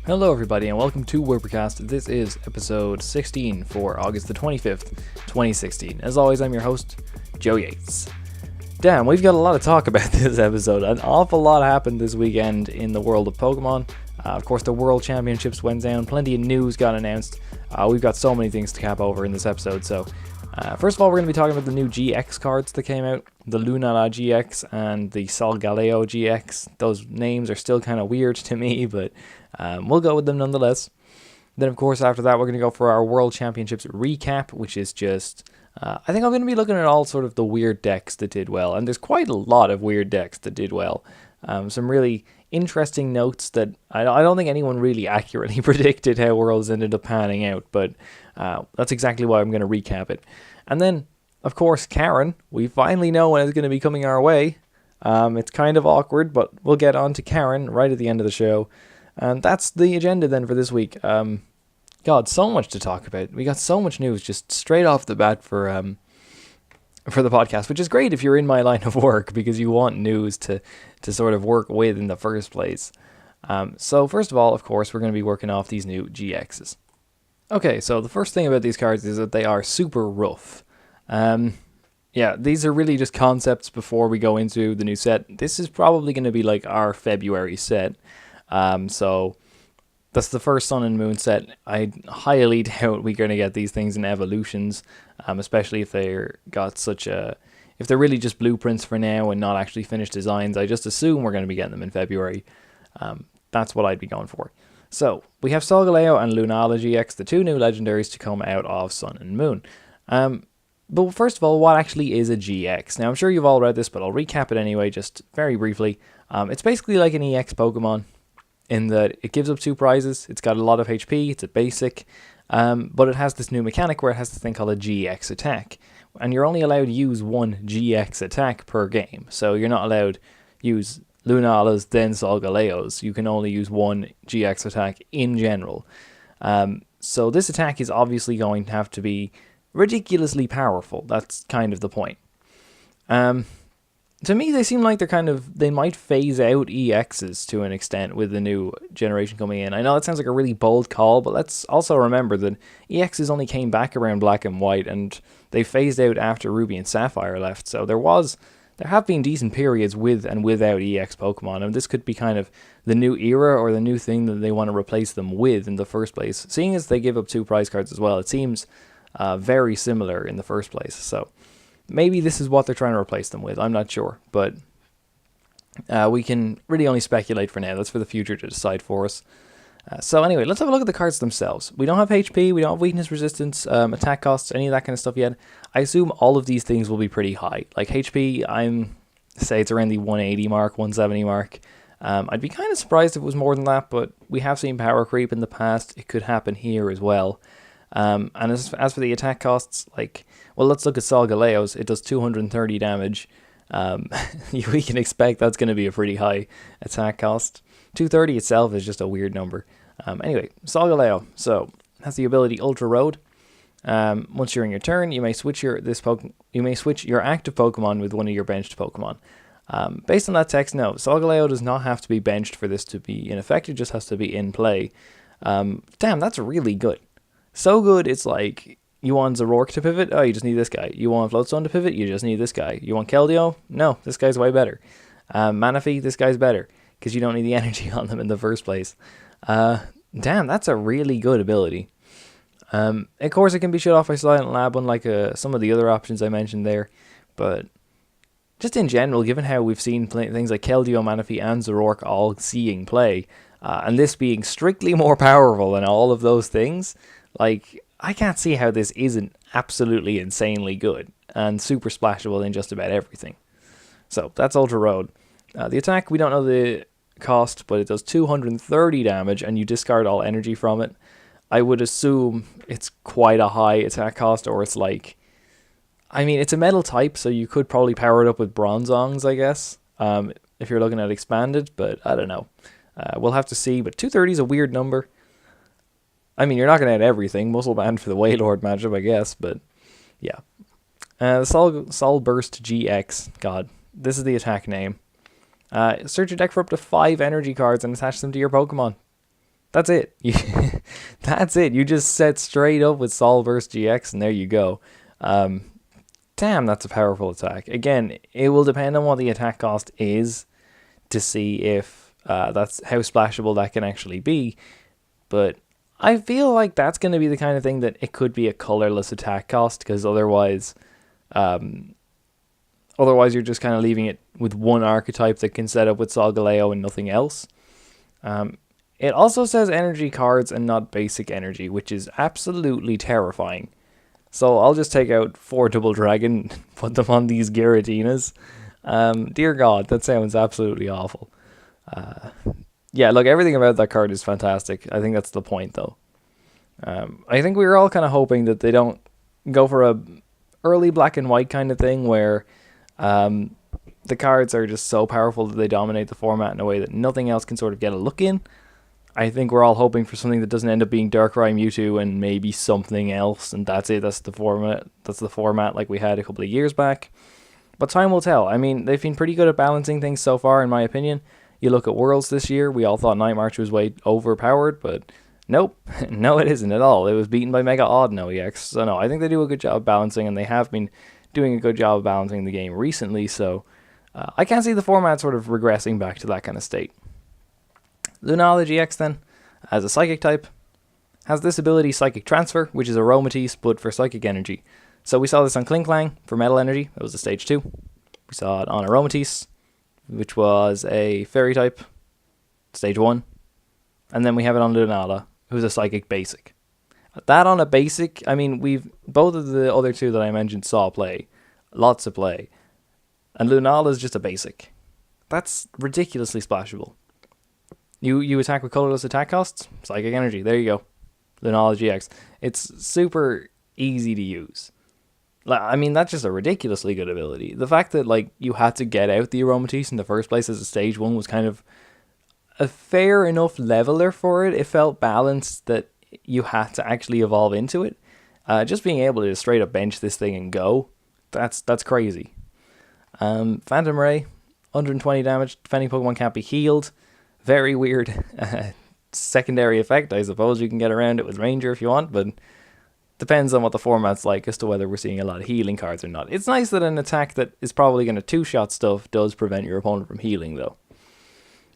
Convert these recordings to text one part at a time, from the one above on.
Hello everybody and welcome to Woopercast. This is episode 16 for August the 25th, 2016. As always, I'm your host, Joe Yates. Damn, we've got a lot to talk about this episode. An awful lot happened this weekend in the world of Pokemon. Of course, the World Championships went down. Plenty of news got announced. We've got so many things to cap over in this episode. So, first of all, we're going to be talking about the new GX cards that came out. The Lunala GX and the Solgaleo GX. Those names are still kind of weird to me, but we'll go with them nonetheless. Then, of course, after that, we're going to go for our World Championships recap, which is just... I think I'm going to be looking at all sort of the weird decks that did well. And there's quite a lot of weird decks that did well. Some really interesting notes that I don't think anyone really accurately predicted how Worlds ended up panning out. But that's exactly why I'm going to recap it. And then, of course, Karen. We finally know when it's going to be coming our way. It's kind of awkward, but we'll get on to Karen right at the end of the show. And that's the agenda then for this week. God, so much to talk about. We got so much news just straight off the bat for the podcast, which is great if you're in my line of work because you want news to sort of work with in the first place. So first of all, of course, we're going to be working off these new GXs. Okay, so the first thing about these cards is that they are super rough. Yeah, these are really just concepts before we go into the new set. This is probably going to be like our February set. So that's the first Sun and Moon set. I highly doubt we're going to get these things in evolutions, especially if they're if they're really just blueprints for now and not actually finished designs. I just assume we're going to be getting them in February. That's what I'd be going for. So we have Solgaleo and Lunala GX, the two new legendaries to come out of Sun and Moon. But first of all, what actually is a GX? Now I'm sure you've all read this, but I'll recap it anyway, just very briefly. It's basically like an EX Pokemon, in that it gives up 2 prizes, it's got a lot of HP, it's a basic, but it has this new mechanic where it has this thing called a GX attack. And you're only allowed to use 1 GX attack per game, so you're not allowed to use Lunala's then Solgaleo's. You can only use 1 GX attack in general. So this attack is obviously going to have to be ridiculously powerful. That's kind of the point. To me, they seem like they might phase out EXs to an extent with the new generation coming in. I know that sounds like a really bold call, but let's also remember that EXs only came back around Black and White, and they phased out after Ruby and Sapphire left. So there have been decent periods with and without EX Pokemon, and this could be kind of the new era or the new thing that they want to replace them with in the first place. Seeing as they give up 2 prize cards as well, it seems very similar in the first place. So maybe this is what they're trying to replace them with. I'm not sure, but we can really only speculate for now. That's for the future to decide for us. So anyway, let's have a look at the cards themselves. We don't have HP, we don't have weakness resistance, attack costs, any of that kind of stuff yet. I assume all of these things will be pretty high. Like HP, say it's around the 180 mark, 170 mark. I'd be kind of surprised if it was more than that, but we have seen power creep in the past. It could happen here as well. And as for the attack costs, let's look at Solgaleo's. It does 230 damage. We can expect that's going to be a pretty high attack cost. 230 itself is just a weird number. Anyway, Solgaleo. So, has the ability Ultra Road. Once during your turn, you may switch your active Pokemon with one of your benched Pokemon. Based on that text, no, Solgaleo does not have to be benched for this to be in effect. It just has to be in play. Damn, that's really good. So good, it's like, you want Zoroark to pivot? Oh, you just need this guy. You want Floatstone to pivot? You just need this guy. You want Keldeo? No, this guy's way better. Manaphy? This guy's better, because you don't need the energy on them in the first place. Damn, that's a really good ability. Of course, it can be shut off by Silent Lab, unlike some of the other options I mentioned there. But just in general, given how we've seen things like Keldeo, Manaphy, and Zoroark all seeing play, and this being strictly more powerful than all of those things, I can't see how this isn't absolutely insanely good and super splashable in just about everything. So that's Ultra Road. The attack, we don't know the cost, but it does 230 damage and you discard all energy from it. I would assume it's quite a high attack cost, or it's it's a metal type, so you could probably power it up with Bronzongs, I guess, if you're looking at expanded, but I don't know. We'll have to see, but 230 is a weird number. You're not going to add everything. Muscle Band for the Wailord matchup, I guess, but yeah. Sol Burst GX. God, this is the attack name. Search your deck for up to 5 energy cards and attach them to your Pokemon. That's it. That's it. You just set straight up with Sol Burst GX, and there you go. Damn, that's a powerful attack. Again, it will depend on what the attack cost is to see if that's how splashable that can actually be. But I feel like that's going to be the kind of thing that it could be a colorless attack cost, because otherwise you're just kind of leaving it with one archetype that can set up with Solgaleo and nothing else. It also says energy cards and not basic energy, which is absolutely terrifying. So I'll just take out 4 Double Dragon, put them on these Giratinas. Dear God, that sounds absolutely awful. Yeah, look, everything about that card is fantastic. I think that's the point, though. I think we were all kind of hoping that they don't go for a early black and white kind of thing where the cards are just so powerful that they dominate the format in a way that nothing else can sort of get a look in. I think we're all hoping for something that doesn't end up being Darkrai Mewtwo and maybe something else, and that's it. That's the format. That's the format like we had a couple of years back. But time will tell. I mean, they've been pretty good at balancing things so far, in my opinion. You look at Worlds this year, we all thought Night March was way overpowered, but nope. No, it isn't at all. It was beaten by Mega Audino EX. So no, I think they do a good job of balancing, and they have been doing a good job of balancing the game recently, so I can't see the format sort of regressing back to that kind of state. Lunala GX then, as a Psychic type, has this ability Psychic Transfer, which is Aromatisse, but for Psychic Energy. So we saw this on Klinklang for Metal Energy, that was a stage 2. We saw it on Aromatisse, which was a Fairy type, stage 1. And then we have it on Lunala, who's a Psychic Basic. That on a Basic, I mean, both of the other 2 that I mentioned saw play, lots of play. And Lunala is just a Basic. That's ridiculously splashable. You attack with colorless attack costs, Psychic Energy, there you go. Lunala GX. It's super easy to use. I mean, that's just a ridiculously good ability. The fact that like you had to get out the Aromatisse in the first place as a stage 1 was kind of a fair enough leveler for it. It felt balanced that you had to actually evolve into it. Just being able to just straight up bench this thing and go, that's crazy. Phantom Ray, 120 damage, defending Pokemon can't be healed. Very weird secondary effect. I suppose you can get around it with Ranger if you want, but depends on what the format's like as to whether we're seeing a lot of healing cards or not. It's nice that an attack that is probably going to two-shot stuff does prevent your opponent from healing, though.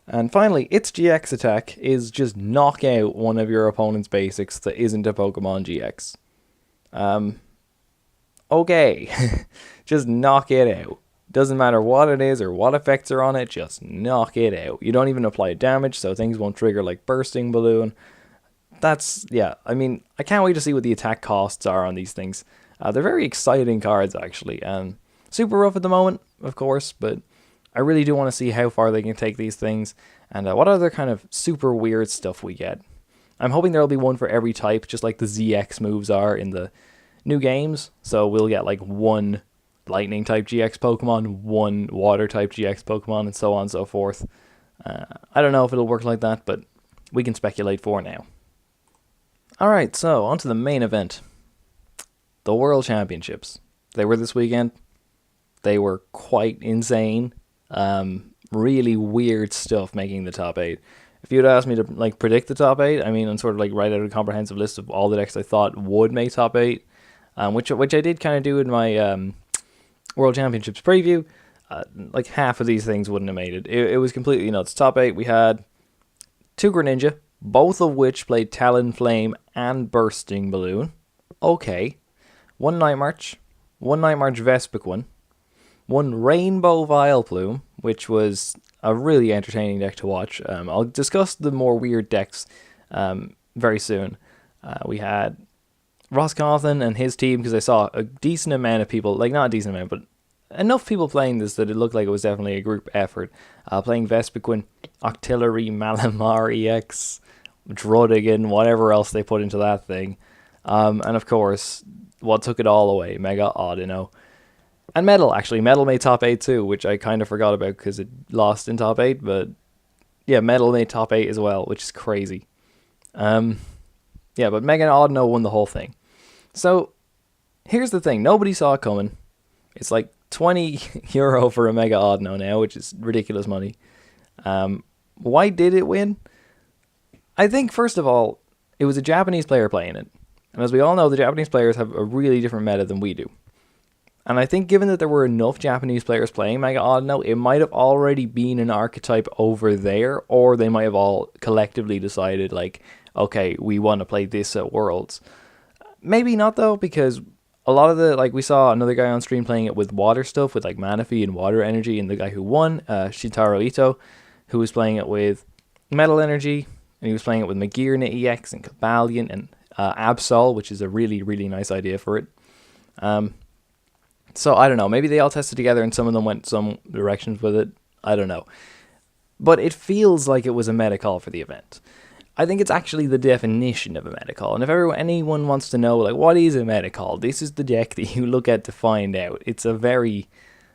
And finally, its GX attack is just knock out one of your opponent's basics that isn't a Pokemon GX. Okay. Just knock it out. Doesn't matter what it is or what effects are on it, just knock it out. You don't even apply damage, so things won't trigger like Bursting Balloon. Yeah, I mean, I can't wait to see what the attack costs are on these things. They're very exciting cards, actually. Super rough at the moment, of course, but I really do want to see how far they can take these things, and what other kind of super weird stuff we get. I'm hoping there'll be one for every type, just like the ZX moves are in the new games. So we'll get like one Lightning type GX Pokemon, one Water type GX Pokemon, and so on and so forth. I don't know if it'll work like that, but we can speculate for now. Alright, so on to the main event. The World Championships. They were this weekend. They were quite insane. Really weird stuff making the top 8. If you'd asked me to like predict the top 8, I mean, and sort of like write out a comprehensive list of all the decks I thought would make top 8, which I did kind of do in my World Championships preview, like half of these things wouldn't have made it. It was completely nuts. Top 8, we had 2 Greninja, both of which played Talonflame and Bursting Balloon. Okay. 1 Night March, 1 Night March Vespiquen, 1 Rainbow Vileplume, which was a really entertaining deck to watch. I'll discuss the more weird decks very soon. We had Roscommon and his team, because I saw a decent amount of people, like not a decent amount, but enough people playing this that it looked like it was definitely a group effort. Playing Vespiquen, Octillery, Malamar EX, Druddigan, whatever else they put into that thing. And of course, what took it all away, Mega Audino. And Metal, actually. Metal made top 8 too, which I kind of forgot about because it lost in top 8, but yeah, Metal made top 8 as well, which is crazy. Yeah, but Mega Audino won the whole thing. So, here's the thing. Nobody saw it coming. It's like €20 for a Mega Audino now, which is ridiculous money. Why did it win? I think, first of all, it was a Japanese player playing it. And as we all know, the Japanese players have a really different meta than we do. And I think given that there were enough Japanese players playing Mega Audino, it might have already been an archetype over there, or they might have all collectively decided, like, okay, we want to play this at Worlds. Maybe not, though, because a lot of the, like, we saw another guy on stream playing it with water stuff, with, like, Manaphy and Water Energy, and the guy who won, Shintaro Ito, who was playing it with Metal Energy, and he was playing it with Magirna EX and Cobalion and Absol, which is a really, really nice idea for it. So I don't know, maybe they all tested together and some of them went some directions with it. I don't know. But it feels like it was a meta call for the event. I think it's actually the definition of a meta call. And if anyone wants to know, like, what is a meta call, this is the deck that you look at to find out. It's a very...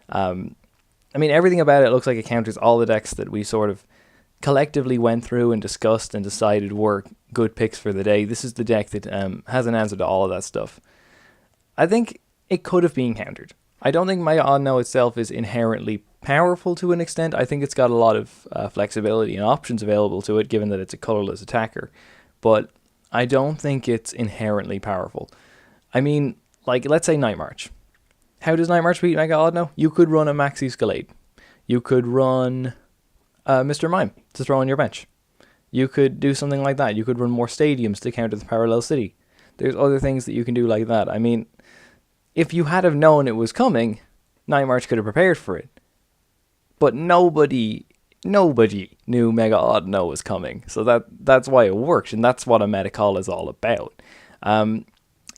I mean, everything about it looks like it counters all the decks that we sort of collectively went through and discussed and decided were good picks for the day. This is the deck that has an answer to all of that stuff. I think it could have been countered. I don't think Mega Audino itself is inherently powerful to an extent. I think it's got a lot of flexibility and options available to it, given that it's a colorless attacker. But I don't think it's inherently powerful. I mean, like, let's say Night March. How does Night March beat Mega Audino? You could run a Maxi Scalade. You could run Mr. Mime to throw on your bench. You could do something like that. You could run more stadiums to counter the Parallel City. There's other things that you can do like that. I mean, if you had have known it was coming, Night March could have prepared for it. But nobody knew Mega Audino was coming. So that's why it worked, and that's what a meta call is all about.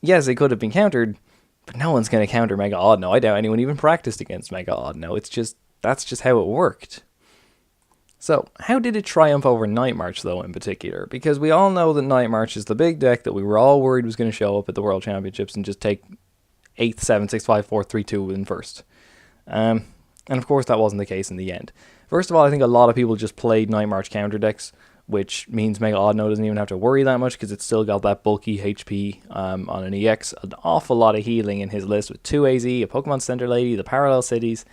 Yes, it could have been countered, but no one's going to counter Mega Audino. I doubt anyone even practiced against Mega Audino. That's just how it worked. So, how did it triumph over Night March, though, in particular? Because we all know that Night March is the big deck that we were all worried was going to show up at the World Championships and just take 8th, 7th, 6th, 5th, 4th, 3, 2 in first. And of course that wasn't the case in the end. First of all, I think a lot of people just played Night March counter decks, which means Mega Audino doesn't even have to worry that much because it's still got that bulky HP on an EX, an awful lot of healing in his list with 2 AZ, a Pokemon Center Lady, the Parallel Cities.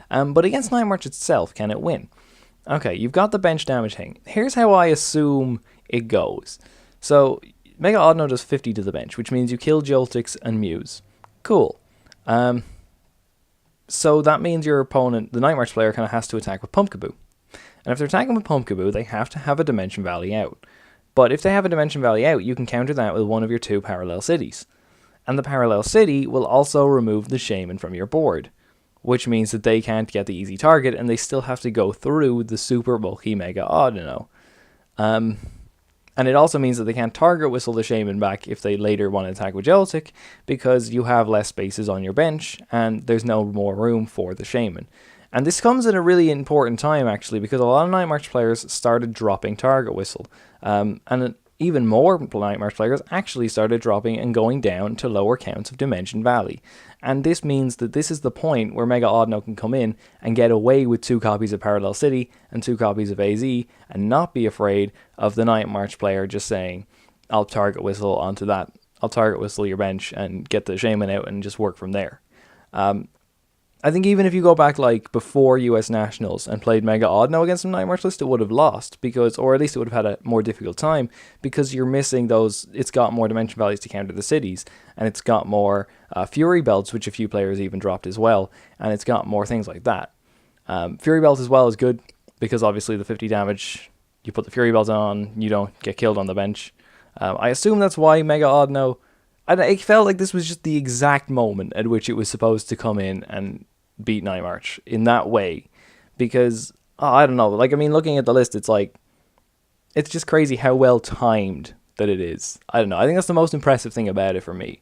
But against Night March itself, can it win? Okay, you've got the bench damage thing. Here's how I assume it goes. So, Mega Audino does 50 to the bench, which means you kill Joltix and Muse. Cool. So that means your opponent, the Night March player, kind of has to attack with Pumpkaboo. And if they're attacking with Pumpkaboo, they have to have a Dimension Valley out. But if they have a Dimension Valley out, you can counter that with one of your 2 Parallel Cities. And the Parallel City will also remove the Shaman from your board, which means that they can't get the easy target, and they still have to go through the super bulky Mega Audino. And it also means that they can't target whistle the Shaman back if they later want to attack with Joltik, because you have less spaces on your bench, and there's no more room for the Shaman. And this comes at a really important time, actually, because a lot of Night March players started dropping target whistle. And even more Night March players actually started dropping and going down to lower counts of Dimension Valley. And this means that this is the point where Mega Audino can come in and get away with 2 copies of Parallel City and 2 copies of AZ and not be afraid of the Night March player just saying, I'll target whistle onto that. I'll target whistle your bench and get the Shaman out and just work from there. I think even if you go back like before US Nationals and played Mega Audino against some Night March list, it would have lost, because, or at least it would have had a more difficult time, because you're missing those. It's got more Dimension Values to counter the cities, and it's got more Fury Belts, which a few players even dropped as well, and it's got more things like that. Fury Belt as well is good, because obviously the 50 damage, you put the Fury Belt on, you don't get killed on the bench. I assume that's why Mega Audino, it felt like this was just the exact moment at which it was supposed to come in and beat Night March in that way, because I don't know, like, I mean, looking at the list, it's like, it's just crazy how well timed that it is. I don't know, I think that's the most impressive thing about it for me.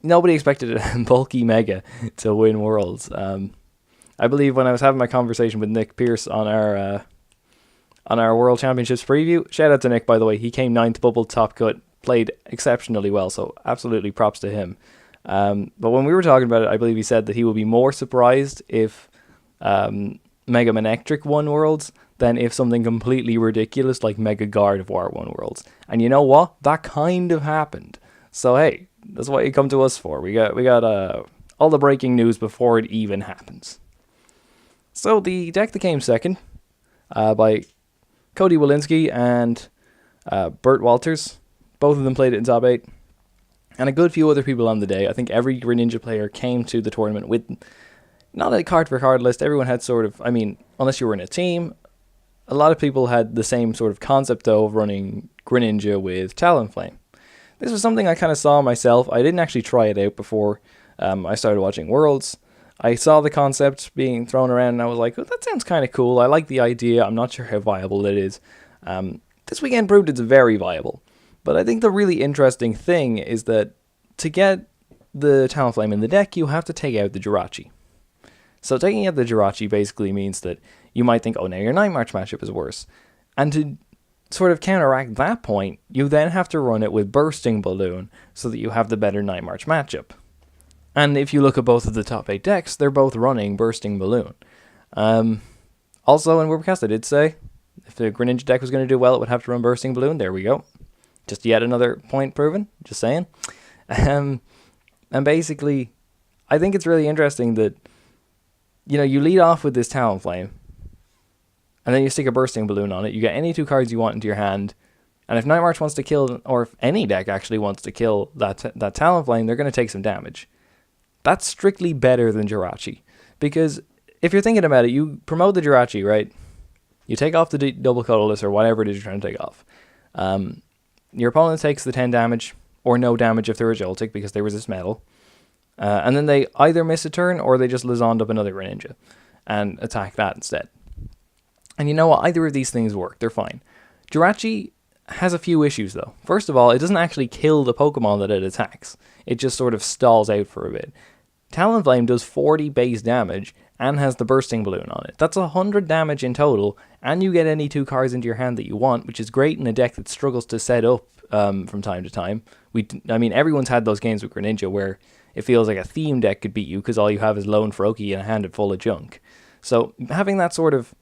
Nobody expected a bulky Mega to win Worlds. I believe when I was having my conversation with Nick Pierce on our World Championships preview, shout out to Nick, by the way, he came 9th bubble, top cut, played exceptionally well, so absolutely props to him. But when we were talking about it, I believe he said that he would be more surprised if Mega Manectric won Worlds than if something completely ridiculous like Mega Gardevoir won Worlds. And you know what? That kind of happened. So hey, that's what you come to us for. We got all the breaking news before it even happens. So the deck that came second by Cody Walensky and Burt Walters. Both of them played it in top 8. And a good few other people on the day. I think every Greninja player came to the tournament with not a card for card list. Everyone had sort of, I mean, unless you were in a team, a lot of people had the same sort of concept though of running Greninja with Talonflame. This was something I kind of saw myself. I didn't actually try it out before I started watching Worlds. I saw the concept being thrown around and I was like, oh, that sounds kind of cool. I like the idea. I'm not sure how viable it is. This weekend proved it's very viable. But I think the really interesting thing is that to get the Talonflame in the deck, you have to take out the Jirachi. So taking out the Jirachi basically means that you might think, oh, now your Night March matchup is worse. And to sort of counteract that point, you then have to run it with Bursting Balloon so that you have the better Night March matchup. And if you look at both of the top 8 decks, they're both running Bursting Balloon. Also in Woopercast, I did say, if the Greninja deck was going to do well, it would have to run Bursting Balloon. There we go. Just yet another point proven. Just saying. And basically, I think it's really interesting that, you know, you lead off with this Talonflame, and then you stick a Bursting Balloon on it. You get any 2 cards you want into your hand, and if Night March wants to kill, or if any deck actually wants to kill that Talonflame, they're going to take some damage. That's strictly better than Jirachi, because if you're thinking about it, you promote the Jirachi, right? You take off the double colorless or whatever it is you're trying to take off. Your opponent takes the 10 damage, or no damage if they're a Joltik because they resist metal. And then they either miss a turn or they just Lizond up another Greninja and attack that instead. And you know what? Either of these things work. They're fine. Jirachi has a few issues though. First of all, it doesn't actually kill the Pokemon that it attacks. It just sort of stalls out for a bit. Talonflame does 40 base damage and has the Bursting Balloon on it. That's 100 damage in total, and you get any 2 cards into your hand that you want, which is great in a deck that struggles to set up from time to time. I mean, everyone's had those games with Greninja where it feels like a theme deck could beat you because all you have is Lone Froakie and a hand full of junk. So having that sort of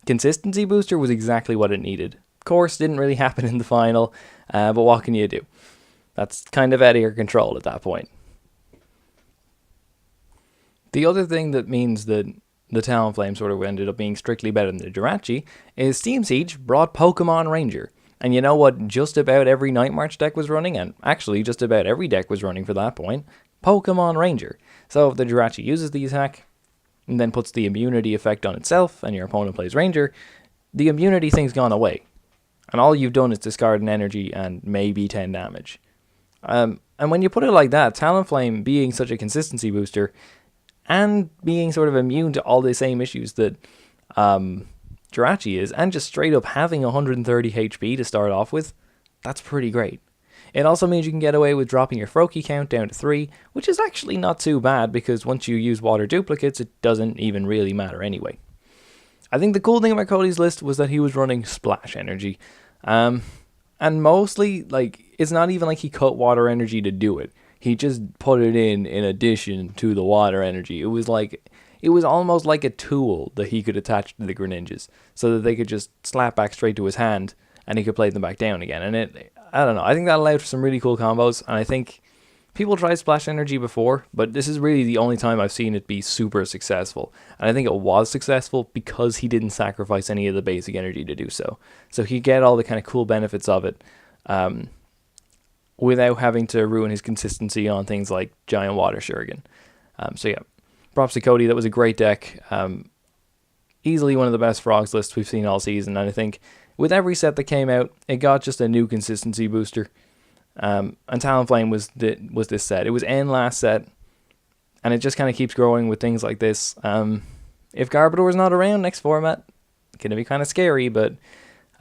consistency booster was exactly what it needed. Of course, didn't really happen in the final, but what can you do? That's kind of out of your control at that point. The other thing that means that the Talonflame sort of ended up being strictly better than the Jirachi is Steam Siege brought Pokemon Ranger. And you know what just about every Night March deck was running, and actually just about every deck was running for that point? Pokemon Ranger. So if the Jirachi uses the attack, and then puts the immunity effect on itself, and your opponent plays Ranger, the immunity thing's gone away. And all you've done is discard an energy and maybe 10 damage. And when you put it like that, Talonflame being such a consistency booster, and being sort of immune to all the same issues that Jirachi is, and just straight up having 130 HP to start off with, that's pretty great. It also means you can get away with dropping your Froakie count down to 3, which is actually not too bad, because once you use water duplicates, it doesn't even really matter anyway. I think the cool thing about Cody's list was that he was running Splash Energy. And mostly, like, it's not even like he cut water energy to do it. He just put it in addition to the water energy. It was almost like a tool that he could attach to the Greninjas, so that they could just slap back straight to his hand, and he could play them back down again. And I don't know, I think that allowed for some really cool combos, and I think people tried Splash Energy before, but this is really the only time I've seen it be super successful. And I think it was successful because he didn't sacrifice any of the basic energy to do so. So he get all the kind of cool benefits of it, without having to ruin his consistency on things like Giant Water Shuriken. So yeah, props to Cody. That was a great deck. Easily one of the best Frogs lists we've seen all season, and I think with every set that came out, it got just a new consistency booster. And Talonflame was this set. It was N last set, and it just kind of keeps growing with things like this. If Garbodor's not around next format, it's going to be kind of scary, but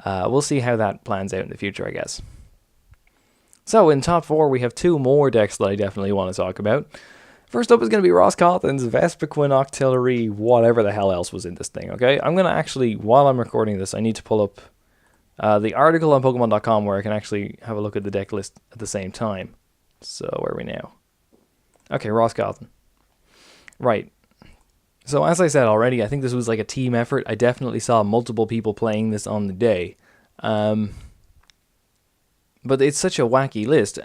we'll see how that plans out in the future, I guess. So in top 4, we have 2 more decks that I definitely want to talk about. First up is going to be Ross Cawthon's Vespiquen, Octillery, whatever the hell else was in this thing, okay? I'm going to actually, while I'm recording this, I need to pull up the article on Pokemon.com where I can actually have a look at the deck list at the same time. So, where are we now? Okay, Ross Cawthon. Right. So, as I said already, I think this was like a team effort. I definitely saw multiple people playing this on the day. But it's such a wacky list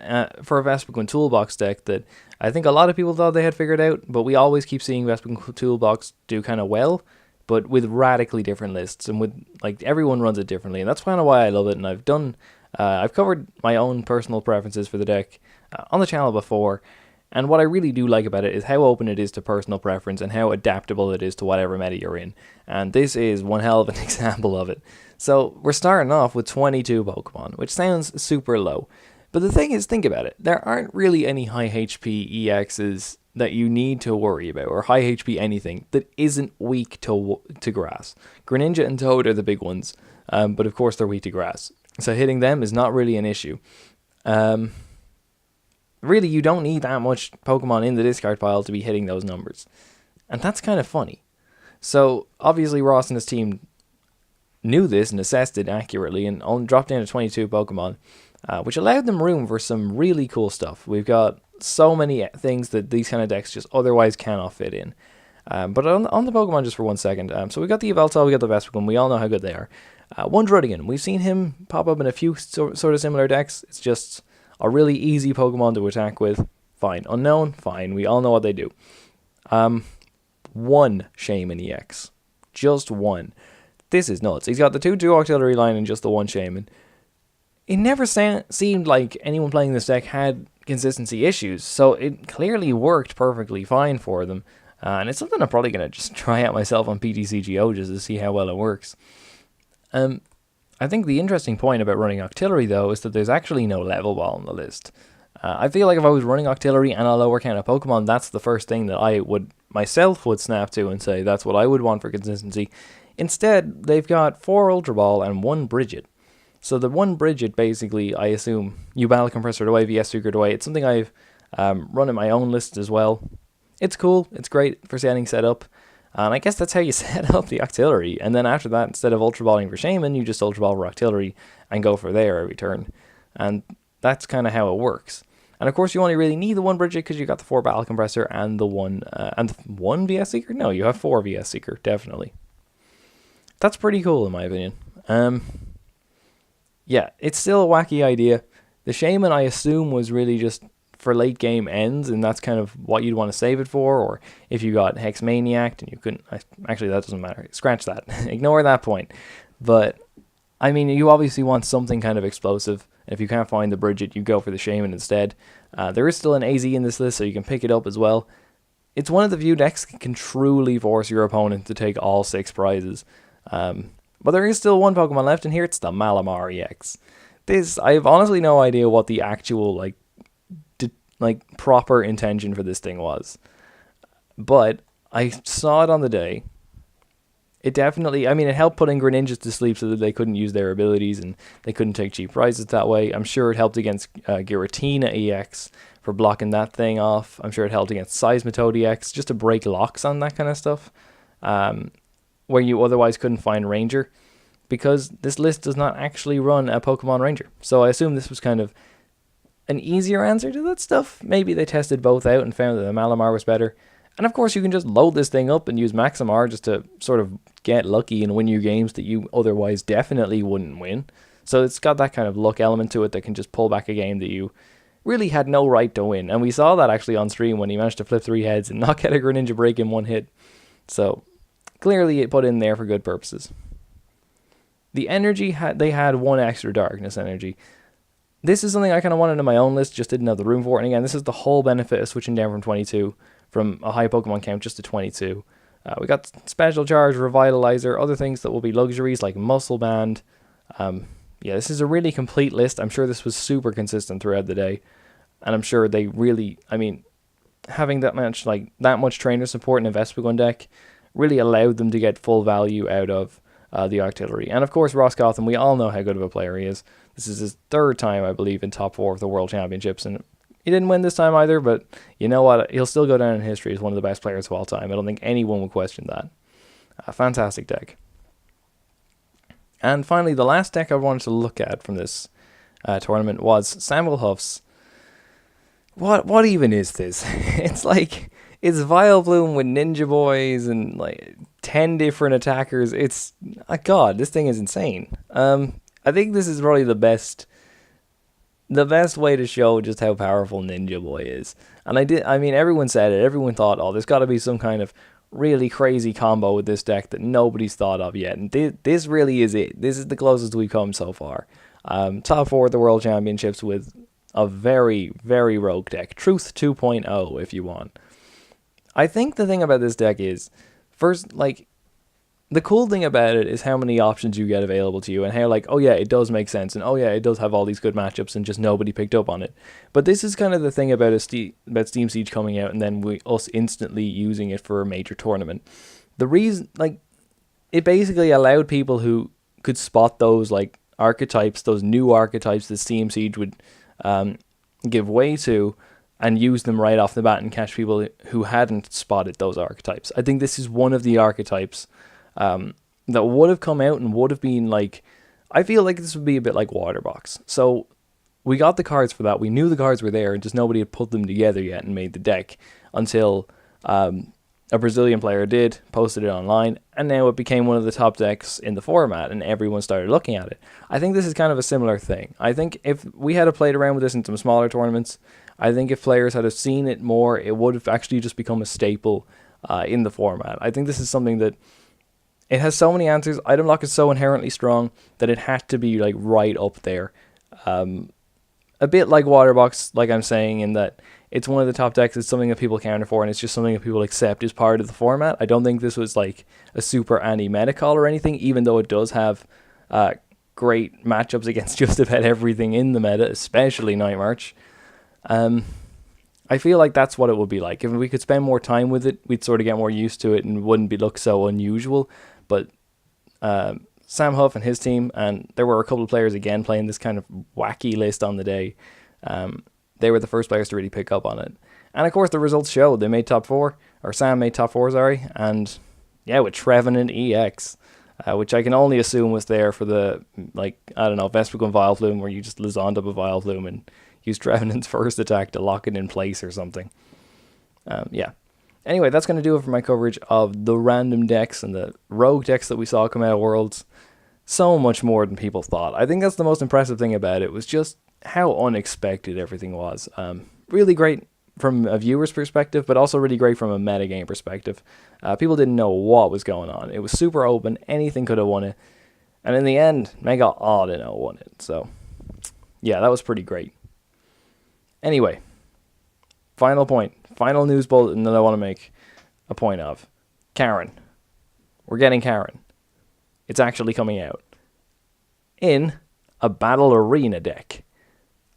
for a Vespiquen Toolbox deck that I think a lot of people thought they had figured out, but we always keep seeing Vespiquen Toolbox do kind of well, but with radically different lists, and with, like, everyone runs it differently, and that's kind of why I love it. And I've done I've covered my own personal preferences for the deck on the channel before, and what I really do like about it is how open it is to personal preference and how adaptable it is to whatever meta you're in. And this is one hell of an example of it. So we're starting off with 22 Pokemon, which sounds super low. But the thing is, think about it. There aren't really any high HP EXs that you need to worry about, or high HP anything that isn't weak to grass. Greninja and Toad are the big ones, but of course they're weak to grass. So hitting them is not really an issue. Really, you don't need that much Pokemon in the discard pile to be hitting those numbers. And that's kind of funny. So, obviously Ross and his team knew this and assessed it accurately and only dropped down to 22 Pokemon, which allowed them room for some really cool stuff. We've got so many things that these kind of decks just otherwise cannot fit in. But on the Pokemon just for 1 second, so we got the Yveltal, we got the Vespiquen, we all know how good they are. One Druddigan, we've seen him pop up in a few sort of similar decks. It's just a really easy Pokemon to attack with. Fine. Unknown, fine. We all know what they do. One Shaman EX. Just one. This is nuts. He's got the 2-2 Octillery line and just the one Shaman. It never seemed like anyone playing this deck had consistency issues, so it clearly worked perfectly fine for them. And it's something I'm probably going to just try out myself on PTCGO just to see how well it works. I think the interesting point about running Octillery, though, is that there's actually no level ball on the list. I feel like if I was running Octillery and a lower count of Pokemon, that's the first thing that I would snap to and say that's what I would want for consistency. Instead, they've got 4 Ultra Ball and 1 Bridget. So the 1 Bridget, basically, I assume, you Battle Compressor away, VS Secret away. It's something I've run in my own list as well. It's cool. It's great for setting setup. And I guess that's how you set up the Octillery. And then after that, instead of Ultra Balling for Shaman, you just Ultra Ball for Octillery and go for there every turn. And that's kind of how it works. And of course, you only really need the 1 Bridget because you got the 4 Battle Compressor and the 1 VS Seeker? No, you have 4 VS Seeker, definitely. That's pretty cool in my opinion. Yeah, it's still a wacky idea. The Shaman, I assume, was really just for late game ends, and that's kind of what you'd want to save it for, or if you got Hex Maniac and you couldn't, actually that doesn't matter, scratch that, ignore that point. But I mean, you obviously want something kind of explosive, and if you can't find the Bridget, you go for the Shaman instead. There is still an AZ in this list, so you can pick it up as well. It's one of the few decks that can truly force your opponent to take all 6 prizes. But there is still one Pokemon left, and here it's the Malamar EX. I have honestly no idea what the actual proper intention for this thing was. But I saw it on the day. It definitely, it helped putting Greninjas to sleep so that they couldn't use their abilities and they couldn't take cheap prizes that way. I'm sure it helped against Giratina EX for blocking that thing off. I'm sure it helped against Seismitoad EX just to break locks on that kind of stuff. Where you otherwise couldn't find Ranger. Because this list does not actually run a Pokemon Ranger. So I assume this was kind of an easier answer to that stuff. Maybe they tested both out and found that the Malamar was better. And of course you can just load this thing up and use Maximar just to sort of get lucky and win you games that you otherwise definitely wouldn't win. So it's got that kind of luck element to it that can just pull back a game that you really had no right to win. And we saw that actually on stream when he managed to flip 3 heads and not get a Greninja break in 1 hit. So clearly it put in there for good purposes. The energy, they had 1 extra darkness energy. This is something I kind of wanted in my own list, just didn't have the room for it. And again, this is the whole benefit of switching down from a high Pokemon count just to 22. We got Special Charge, Revitalizer, other things that will be luxuries like Muscle Band. Yeah, this is a really complete list. I'm sure this was super consistent throughout the day. And I'm sure they really, having that much trainer support in a Vespiquen deck really allowed them to get full value out of the Octillery. And of course, Ross Gotham, we all know how good of a player he is. This is his 3rd time, I believe, in top 4 of the World Championships, and he didn't win this time either, but you know what? He'll still go down in history as one of the best players of all time. I don't think anyone will question that. A fantastic deck. And finally, the last deck I wanted to look at from this tournament was Samuel Huff's. What even is this? It's Vileplume with Ninja Boys and 10 different attackers. God, this thing is insane. I think this is probably the best way to show just how powerful Ninja Boy is. And everyone said it. Everyone thought, oh, there's got to be some kind of really crazy combo with this deck that nobody's thought of yet. And this really is it. This is the closest we've come so far. Top 4 at the World Championships with a very, very rogue deck. Truth 2.0 if you want. I think the thing about this deck is, first, like, the cool thing about it is how many options you get available to you, and how, like, oh yeah, it does make sense, and oh yeah, it does have all these good matchups, and just nobody picked up on it. But this is kind of the thing about about Steam Siege coming out, and then us instantly using it for a major tournament. The reason, like, it basically allowed people who could spot those, like, archetypes, those new archetypes that Steam Siege would give way to, and use them right off the bat and catch people who hadn't spotted those archetypes. I think this is one of the archetypes that would have come out and would have been like, I feel like this would be a bit like Waterbox. So we got the cards for that. We knew the cards were there, and just nobody had put them together yet and made the deck until a Brazilian player did, posted it online, and now it became one of the top decks in the format, and everyone started looking at it. I think this is kind of a similar thing. I think if we had played around with this in some smaller tournaments, I think if players had seen it more, it would have actually just become a staple in the format. I think this is something that it has so many answers. Item lock is so inherently strong that it had to be like right up there. A bit like Waterbox, like I'm saying, in that it's one of the top decks. It's something that people counter for, and it's just something that people accept as part of the format. I don't think this was like a super anti-meta call or anything, even though it does have great matchups against just about everything in the meta, especially Night March. I feel like that's what it would be like. If we could spend more time with it, we'd sort of get more used to it and wouldn't look so unusual. But Sam Huff and his team, and there were a couple of players again playing this kind of wacky list on the day. They were the first players to really pick up on it. And of course the results showed. They made top 4, or Sam made top 4, sorry. And yeah, with Trevenant EX, which I can only assume was there for the, like, I don't know, Vespiquen Vileplume, where you just Lizond up a Vileplume and use Trevenant's first attack to lock it in place or something. Yeah. Anyway, that's going to do it for my coverage of the random decks and the rogue decks that we saw come out of Worlds. So much more than people thought. I think that's the most impressive thing about it, was just how unexpected everything was. Really great from a viewer's perspective, but also really great from a metagame perspective. People didn't know what was going on. It was super open. Anything could have won it. And in the end, Mega Audino won it. So, yeah, that was pretty great. Anyway, final point. Final news bulletin that I want to make a point of. Karen. We're getting Karen. It's actually coming out in a battle arena deck.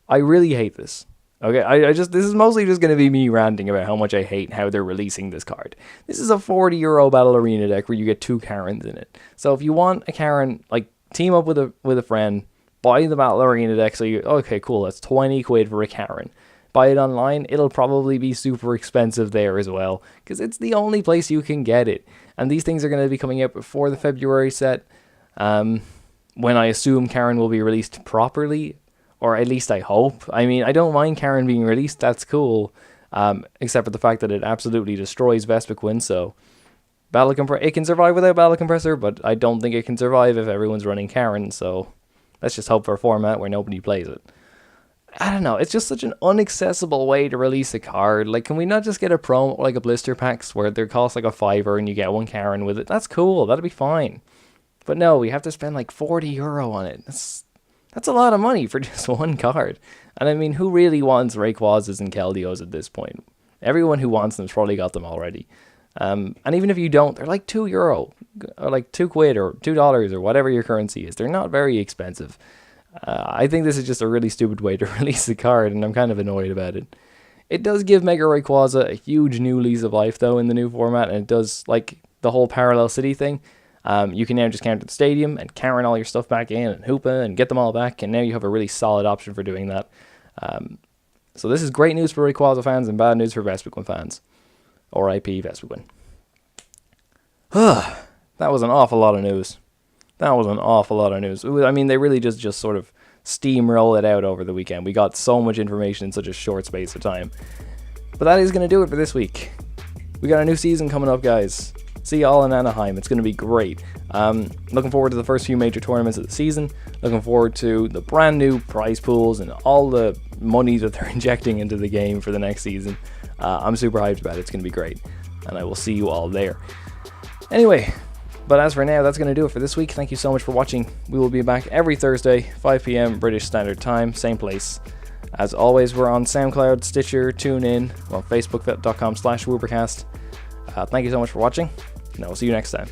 I really hate this. Okay, this is mostly just going to be me ranting about how much I hate how they're releasing this card. This is a €40 battle arena deck where you get 2 Karens in it. So if you want a Karen, like, team up with a friend, buy the battle arena deck. So you, okay, cool, that's 20 quid for a Karen. Buy it online, it'll probably be super expensive there as well, because it's the only place you can get it. And these things are going to be coming out before the February set, when I assume Karen will be released properly, or at least I hope. I mean, I don't mind Karen being released, that's cool, except for the fact that it absolutely destroys Vespiquen, so it can survive without Battle Compressor, but I don't think it can survive if everyone's running Karen, so let's just hope for a format where nobody plays it. I don't know, it's just such an inaccessible way to release a card. Like, can we not just get a promo, like a blister packs, where they cost like a $5 and you get 1 Karen with it? That's cool, that'd be fine. But no, we have to spend like €40 on it. That's a lot of money for just 1 card. And I mean, who really wants Rayquazas and Keldeos at this point? Everyone who wants them's probably got them already. And even if you don't, they're like €2, or like 2 quid, or $2, or whatever your currency is. They're not very expensive. I think this is just a really stupid way to release the card, and I'm kind of annoyed about it. It does give Mega Rayquaza a huge new lease of life, though, in the new format, and it does, like, the whole Parallel City thing. You can now just counter the stadium and Karen all your stuff back in, and Hoopa, and get them all back, and now you have a really solid option for doing that. So this is great news for Rayquaza fans, and bad news for Vespiquen fans. Or IP Vespiquen. That was an awful lot of news. That was an awful lot of news. I mean, they really just sort of steamroll it out over the weekend. We got so much information in such a short space of time. But that is going to do it for this week. We got a new season coming up, guys. See y'all in Anaheim. It's going to be great. Looking forward to the first few major tournaments of the season. Looking forward to the brand new prize pools and all the money that they're injecting into the game for the next season. I'm super hyped about it. It's going to be great. And I will see you all there. Anyway, But as for now, that's going to do it for this week. Thank you so much for watching. We will be back every Thursday, 5 p.m. British Standard Time, same place. As always, we're on SoundCloud, Stitcher, TuneIn, well, Facebook.com/Woopercast. Thank you so much for watching, and I will see you next time.